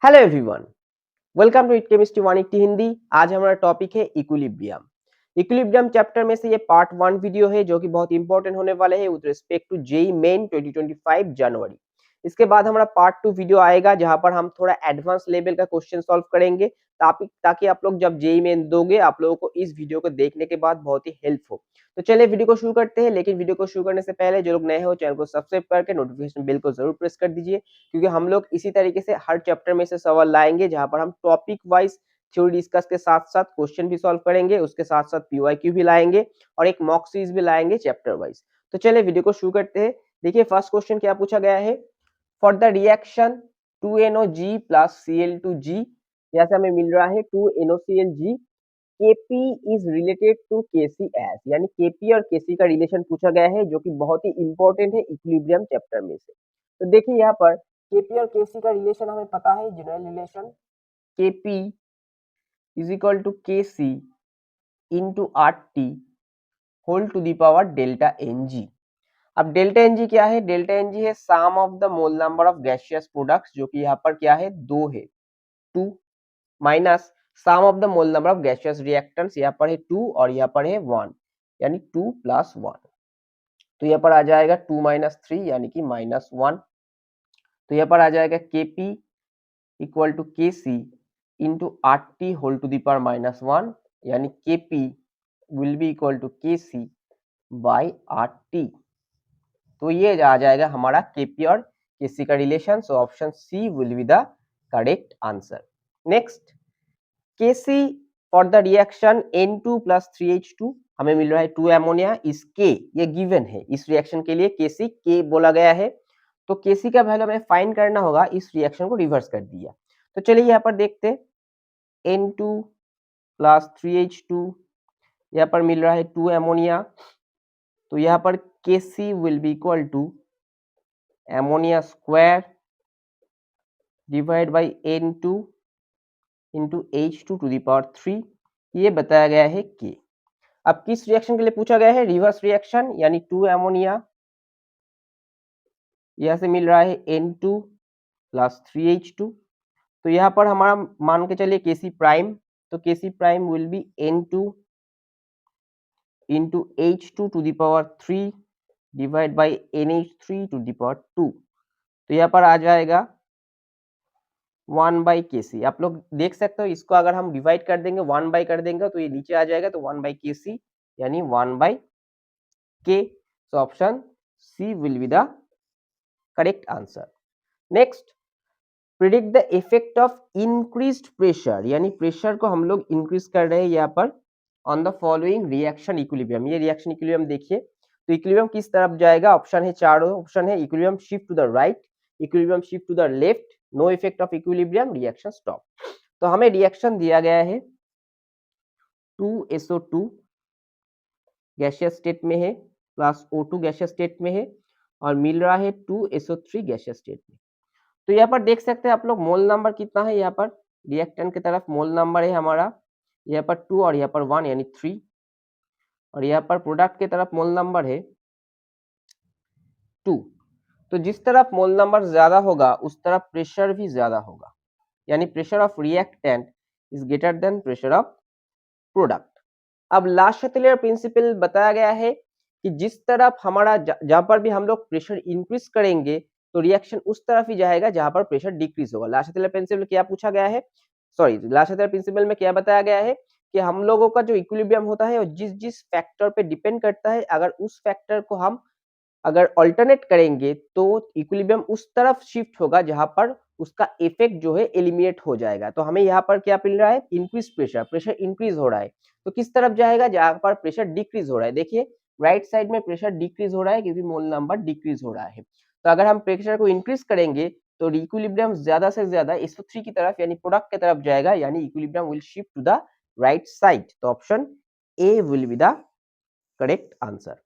Hello everyone, welcome to it chemistry 180 Hindi. आज हमारा topic है इक्विलिब्रियम। इक्विलिब्रियम चैप्टर में से ये पार्ट 1 वीडियो है जो कि बहुत इंपॉर्टेंट होने वाले है with respect to JEE Main 2025 जनवरी। इसके बाद हमारा पार्ट 2 वीडियो आएगा जहां पर हम थोड़ा एडवांस लेवल का क्वेश्चन सॉल्व करेंगे ताकि आप लोग जब जेई मेन दोगे आप लोगों को इस वीडियो को देखने के बाद बहुत ही हेल्प हो। तो चलिए वीडियो को शुरू करते हैं, लेकिन वीडियो को शुरू करने से पहले जो लोग नए हो चैनल को सब्सक्राइब करके नोटिफिकेशन बेल को जरूर प्रेस कर दीजिए, क्योंकि हम लोग इसी तरीके से हर चैप्टर में से सवाल लाएंगे जहां पर हम टॉपिक वाइज थ्योरी डिस्कस के साथ साथ क्वेश्चन भी सॉल्व करेंगे, उसके साथ साथ पीवाईक्यू भी लाएंगे और एक मॉक सीरीज भी लाएंगे चैप्टर वाइज। तो चलिए वीडियो को शुरू करते हैं। देखिए फर्स्ट क्वेश्चन क्या पूछा गया है। For the reaction 2NOG plus Cl2G, यहाँ से हमें मिल रहा है 2NOClG, Kp is related to KCS, यानी Kp और Kc का रिलेशन पूछा गया है जो कि बहुत ही इंपॉर्टेंट है इक्विलिब्रियम चैप्टर में से। तो देखिए यहाँ पर Kp और Kc का रिलेशन हमें पता है, general relation Kp is equal to Kc into RT whole to the power delta Ng। अब डेल्टा Ng क्या है? डेल्टा Ng है sum of the mole number of gaseous products, जो कि यहाँ पर क्या है 2 है, 2 minus sum of the mole number of gaseous reactants, यहाँ पर है 2 और यहाँ पर है 1, यानी 2 प्लस 1। तो यहाँ पर आ जाएगा 2 माइनस 3 यानी कि माइनस 1। तो यहाँ पर आ जाएगा Kp equal to Kc into RT whole to the power minus 1, यानी Kp will be equal to Kc by RT। तो ये आ जाएगा हमारा Kp और Kc का relation. So option C will be the correct answer. Next, Kc for the reaction N2 plus 3H2 हमें मिल रहा है 2 अमोनिया इस K, ये गिवन है। इस रिएक्शन के लिए Kc K बोला गया है, तो Kc का वैल्यू हमें फाइंड करना होगा। इस रिएक्शन को रिवर्स कर दिया। तो चलिए यहाँ पर देखते हैं, N2 प्लस 3H2, यहाँ पर मिल रहा है 2 अमोनिया, तो यहाँ पर Kc will be equal to ammonia square divide by N2 into H2 to the power 3, ये बताया गया है K। अब किस रिएक्शन के लिए पूछा गया है? रिवर्स रिएक्शन, यानी 2 अमोनिया, यहां से मिल रहा है N2 प्लस 3H2। तो यहाँ पर हमारा मान के चलिए Kc प्राइम, तो Kc prime will be N2 into H2 to the power 3 divide by NH3 to the power 2। तो यहाँ पर आ जाएगा 1 बाई Kc। आप लोग देख सकते हो, इसको अगर हम डिवाइड कर देंगे 1 बाई कर देंगे तो ये नीचे आ जाएगा, तो 1 बाई Kc यानी 1 by K। So option C will be the correct answer. Next, predict the effect of increased pressure, यानी प्रेशर को हम लोग इंक्रीज कर रहे हैं यहाँ पर on the following reaction equilibrium. ये रिएक्शन इक्विलिब्रियम देखिए, तो इक्विलिब्रियम किस तरफ जाएगा? ऑप्शन है, चारों ऑप्शन है। Equilibrium shift to the right, equilibrium shift to the left, no effect of equilibrium, reaction stop. तो हमें रिएक्शन दिया गया है 2SO2 गैसियस स्टेट में है प्लस O2 गैसियस स्टेट में है, और मिल रहा है 2SO3 गैसियस स्टेट में। तो यहाँ पर देख सकते हैं आप लोग, मोल नंबर कितना है? यहाँ पर रिएक्टेंट की तरफ मोल नंबर है हमारा यहाँ पर 2 और यहाँ पर 1 यानी 3, और यहाँ पर प्रोडक्ट की तरफ मोल नंबर है 2। तो जिस तरफ मोल नंबर ज्यादा होगा उस तरफ प्रेशर भी ज्यादा होगा, यानी pressure of reactant is greater than pressure of product. अब लाशाटेलर प्रिंसिपल बताया गया है कि जिस तरफ हमारा जहां पर भी हम लोग प्रेशर इंक्रीज करेंगे तो रिएक्शन उस तरफ ही जाएगा जहां पर प्रेशर डिक्रीज होगा। लाशाटेलर प्रिंसिपल क्या पूछा गया है, सॉरी, लाशाटेलर प्रिंसिपल में क्या बताया गया है कि हम लोगों का जो इक्विलिब्रियम होता है वो जिस जिस फैक्टर पे डिपेंड करता है, अगर उस फैक्टर को हम अगर अल्टरनेट करेंगे तो इक्विलिब्रियम उस तरफ शिफ्ट होगा जहां पर उसका इफेक्ट जो है एलिमिनेट हो जाएगा। तो हमें यहाँ पर क्या मिल रहा है? इंक्रीज प्रेशर, प्रेशर इंक्रीज हो रहा है, तो किस तरफ जाएगा? जहां पर प्रेशर डिक्रीज हो रहा है। देखिए राइट साइड में प्रेशर डिक्रीज हो रहा है क्योंकि मोल नंबर डिक्रीज हो रहा है। तो अगर हम प्रेशर को इंक्रीज करेंगे तो इक्विलिब्रियम ज्यादा से ज्यादा SO3 की तरफ यानी प्रोडक्ट की तरफ जाएगा, यानी equilibrium will shift to the right side. तो option A will be the correct answer.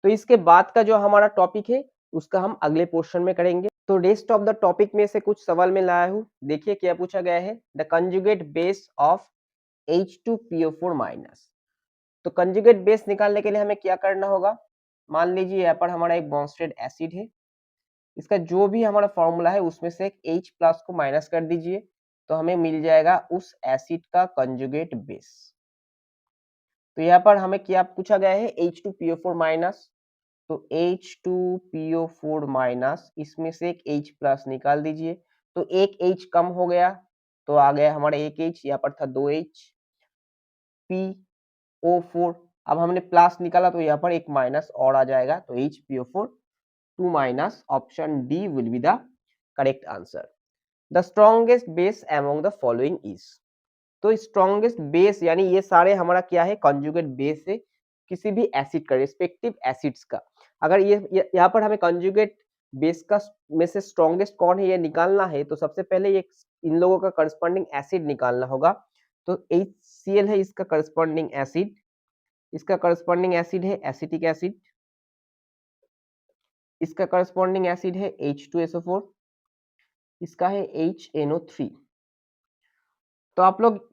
तो इसके बाद का जो हमारा टॉपिक है उसका हम अगले पोर्शन में करेंगे। तो रेस्ट ऑफ द टॉपिक में से कुछ सवाल मैं लाया हूँ। देखिए क्या पूछा गया है, the conjugate base of H2PO4 minus. तो कंजुगेट बेस निकालने के लिए हमें क्या करना होगा? मान लीजिए यहाँ पर हमारा एक बॉन्स्टेड एसिड है, इसका जो भी हमारा फॉर्मूला है उसमें से एक H प्लस को माइनस कर दीजिए तो हमें मिल जाएगा उस एसिड का कंजुगेट बेस। तो यहाँ पर हमें क्या पूछा गया है, H2PO4 माइनस, तो H2PO4 माइनस इसमें से एक H प्लस निकाल दीजिए तो एक H कम हो गया तो आ गया हमारा एक H, यहाँ पर था 2H PO4, अब हमने प्लस निकाला तो यहाँ पर एक माइनस और आ जाएगा तो HPO4 2 minus, option D will be the correct answer. The strongest base among the following is, तो स्ट्रॉन्गेस्ट बेस यानी ये सारे हमारा क्या है, कंजुगेट बेस है किसी भी एसिड का, रिस्पेक्टिव एसिड्स का। अगर ये यहाँ पर हमें कंजुगेट बेस का में से स्ट्रॉन्गेस्ट कौन है ये निकालना है तो सबसे पहले ये इन लोगों का करस्पॉन्डिंग एसिड निकालना होगा। तो HCl है इसका करस्पॉन्डिंग एसिड, इसका करस्पॉन्डिंग एसिड है एसिटिक एसिड, इसका करस्पॉन्डिंग एसिड है H2SO4, इसका है HNO3। तो आप लोग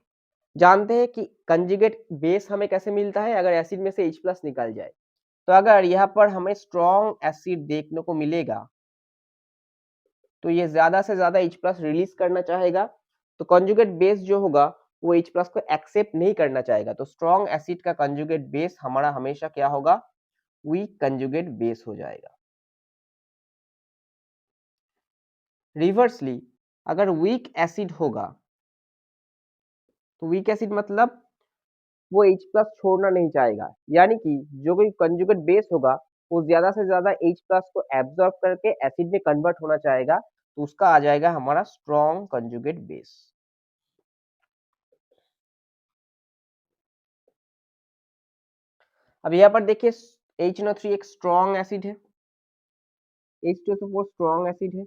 जानते हैं कि कंजुगेट बेस हमें कैसे मिलता है, अगर एसिड में से H प्लस निकल जाए। तो अगर यहाँ पर हमें स्ट्रॉन्ग एसिड देखने को मिलेगा तो ये ज्यादा से ज्यादा H प्लस रिलीज करना चाहेगा, तो कंजुगेट बेस जो होगा वो H प्लस को एक्सेप्ट नहीं करना चाहेगा। तो स्ट्रॉन्ग एसिड का कंजुगेट बेस हमारा हमेशा क्या होगा, वीक कंजुगेट बेस हो जाएगा। रिवर्सली अगर वीक एसिड होगा तो वीक एसिड मतलब वो H प्लस छोड़ना नहीं चाहेगा, यानी कि जो कोई कंजुगेट बेस होगा वो ज्यादा से ज्यादा H प्लस को एब्जॉर्ब करके एसिड में कन्वर्ट होना चाहेगा, तो उसका आ जाएगा हमारा स्ट्रॉन्ग कंजुगेट बेस। अब यहाँ पर देखिए HNO3 एक स्ट्रॉन्ग एसिड है, H2SO4 स्ट्रॉन्ग एसिड है,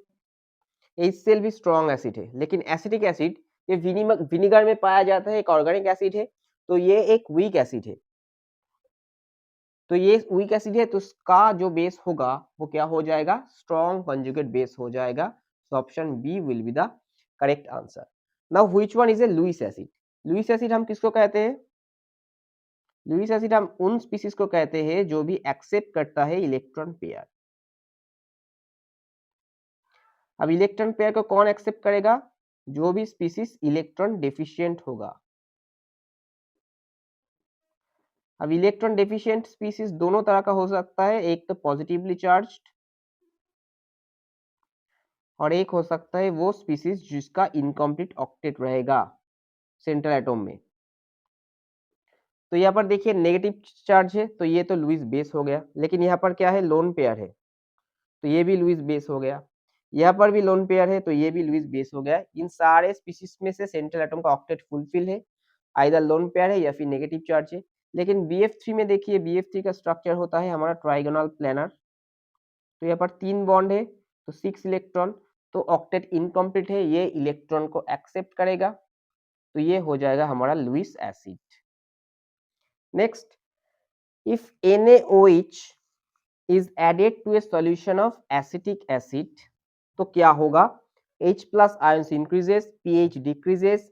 HCl भी स्ट्रॉन्ग एसिड है, लेकिन एसिटिक एसिड ये विनीगर में पाया जाता है, एक ऑर्गेनिक एसिड है, तो ये एक वीक एसिड है। तो ये वीक एसिड है तो इसका जो बेस होगा वो क्या हो जाएगा, स्ट्रॉन्ग कंजुगेट बेस हो जाएगा। So option B will be the correct answer. Now which one is a Lewis acid, Lewis acid हम किसको कहते हैं, लुईस एसिड हम उन स्पीसीज को कहते हैं जो भी एक्सेप्ट करता है इलेक्ट्रॉन पेयर। अब इलेक्ट्रॉन पेयर को कौन एक्सेप्ट करेगा, जो भी स्पीसीज इलेक्ट्रॉन डेफिशिएंट होगा। अब इलेक्ट्रॉन डेफिशिएंट स्पीसीज दोनों तरह का हो सकता है, एक तो पॉजिटिवली चार्ज्ड और एक हो सकता है वो स्पीसीज जिसका इनकम्प्लीट ऑक्टेट रहेगा सेंट्रल एटम में। तो यहाँ पर देखिए नेगेटिव चार्ज है तो ये तो लुईस बेस हो गया, लेकिन यहाँ पर क्या है, लोन पेयर है तो ये भी लुईस बेस हो गया, यहाँ पर भी लोन पेयर है तो ये भी लुईस बेस हो गया। इन सारे स्पीसीज में से सेंट्रल एटम का ऑक्टेट फुलफिल है, आइदर लोन पेयर है या फिर नेगेटिव चार्ज है। लेकिन BF3 में देखिए BF3 का स्ट्रक्चर होता है हमारा ट्राइगोनल प्लेनर, तो यहाँ पर 3 बॉन्ड है तो 6 इलेक्ट्रॉन, तो ऑक्टेट इनकम्प्लीट है, ये इलेक्ट्रॉन को एक्सेप्ट करेगा, तो ये हो जाएगा हमारा Lewis acid. Next, if NaOH is added to a solution of acetic acid, तो क्या होगा, H plus ions increases, pH decreases,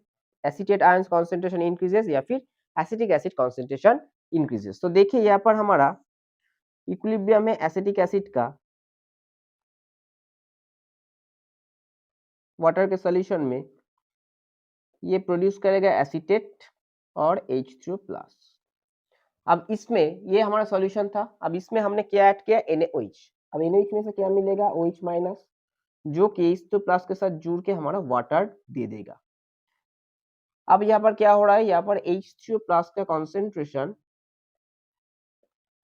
acetate ions concentration increases या फिर acetic acid concentration increases। तो देखिए यहाँ पर हमारा इक्विलिब्रियम है एसिटिक एसिड का, वाटर के सॉल्यूशन में ये प्रोड्यूस करेगा एसीटेट और H3O प्लस। अब इसमें ये हमारा सॉल्यूशन था, अब इसमें हमने क्या ऐड किया, NaOH। अब NaOH में से क्या मिलेगा, OH माइनस, जो कि H2 प्लस के साथ जुड़ के हमारा वाटर दे देगा। अब यहाँ पर क्या हो रहा है, यहाँ पर H3O प्लस का कॉन्सेंट्रेशन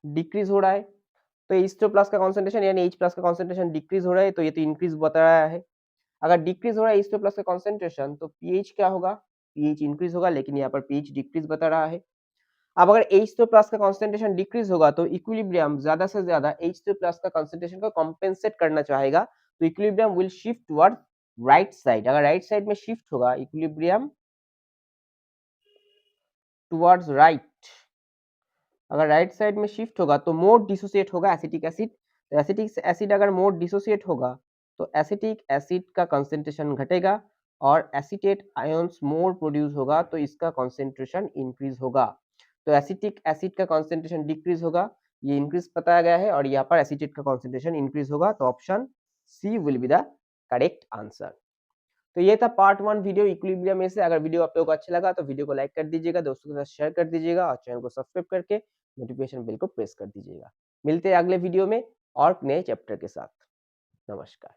डिक्रीज हो रहा है, तो H2 प्लस का कॉन्सेंट्रेशन यानी H प्लस का कॉन्सेंट्रेशन डिक्रीज हो रहा है, तो ये तो इंक्रीज बता रहा है। अगर डिक्रीज हो रहा है H2 प्लस का कॉन्सेंट्रेशन तो pH क्या होगा, pH इंक्रीज होगा, लेकिन यहाँ पर pH डिक्रीज बता रहा है। अब अगर H2 प्लस का कॉन्सेंट्रेशन डिक्रीज होगा तो इक्विलिब्रियम ज्यादा से ज्यादा H2 प्लस का कॉन्सेंट्रेशन को कॉम्पेंसेट करना चाहेगा, तो equilibrium will shift toward right side. अगर राइट साइड में शिफ्ट होगा इक्विलिब्रियम टुवर्ड्स राइट, अगर राइट साइड में शिफ्ट होगा तो मोर डिसोसिएट होगा एसिटिक एसिड, तो एसिटिक एसिड अगर मोर डिसोसिएट होगा तो एसिटिक एसिड का कंसेंट्रेशन घटेगा और एसीटेट आयंस मोर प्रोड्यूस होगा, तो इसका कंसेंट्रेशन इंक्रीज होगा। तो एसिटिक एसिड का कंसेंट्रेशन डिक्रीज होगा, ये इंक्रीज बताया गया है, और यहाँ पर एसीटेट का कंसेंट्रेशन इंक्रीज होगा, तो option C will be the correct answer. तो ये था पार्ट 1 वीडियो इक्विलिब्रियम में से। अगर वीडियो आप लोगों को अच्छा लगा तो वीडियो को लाइक कर दीजिएगा, दोस्तों के साथ शेयर कर दीजिएगा और चैनल को सब्सक्राइब करके नोटिफिकेशन बेल को प्रेस कर दीजिएगा। मिलते हैं अगले वीडियो में और नए चैप्टर के साथ। नमस्कार।